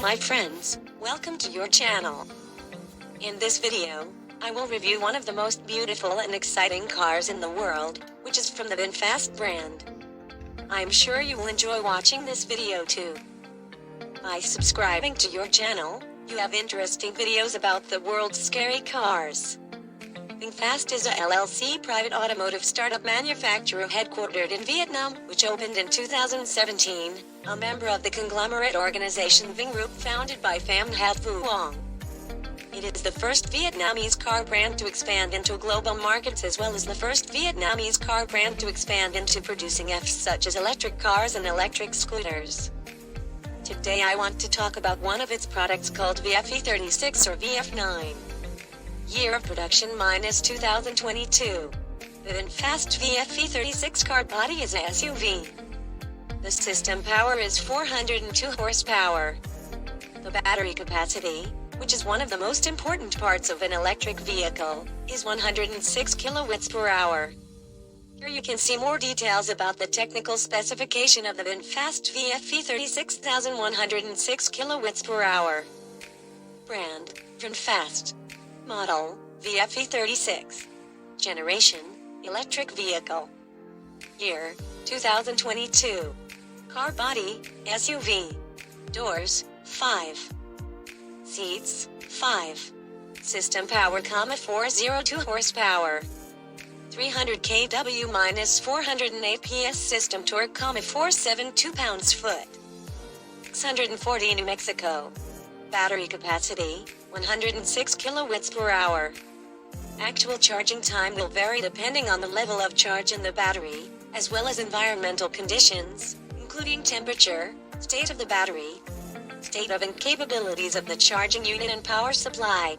my friends, welcome to your channel. In this video, I will review one of the most beautiful and exciting cars in the world, which is from the Vinfast brand. I'm sure you will enjoy watching this video too. By subscribing to your channel, you have interesting videos about the world's scary cars. Vinfast is a LLC private automotive startup manufacturer headquartered in Vietnam, which opened in 2017, a member of the conglomerate organization Vingroup founded by PhamHat Vuong. It is the first Vietnamese car brand to expand into global markets as well as the first Vietnamese car brand to expand into producing EVs such as electric cars and electric scooters. Today I want to talk about one of its products called vfe36 or VF9. Year of production -2022. The Vinfast VF36 car body is a SUV. The system power is 402 horsepower. The battery capacity, which is one of the most important parts of an electric vehicle, is 106 kilowatts per hour. Here you can see more details about the technical specification of the Vinfast VF36 1106 kilowatts per hour. Brand, Vinfast. Model, vfe36. Generation, electric vehicle. Year, 2022. Car body, SUV. Doors, 5. Seats, 5. System power, 402 horsepower. 300 kW -408 PS. System torque, 472 pounds-foot. 640 New Mexico. Battery capacity, 106 kilowatts per hour. Actual charging time will vary depending on the level of charge in the battery, as well as environmental conditions, including temperature, state of the battery, state of and capabilities of the charging unit and power supply.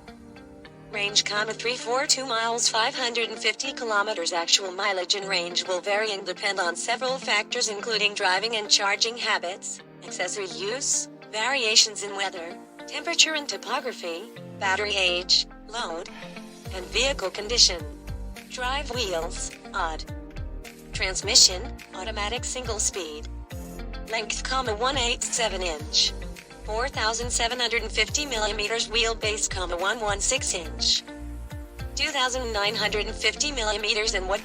Range, 342 miles 550 kilometers. Actual mileage and range will vary and depend on several factors including driving and charging habits, accessory use, variations in weather, temperature and topography, battery age, load, and vehicle condition. Drive wheels, odd. Transmission, automatic single speed. Length, 187 inch. 4,750 millimeters. Wheelbase, 116 inch. 2,950 millimeters. And what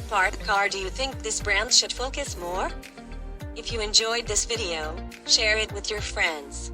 part car do you think this brand should focus more? If you enjoyed this video, share it with your friends.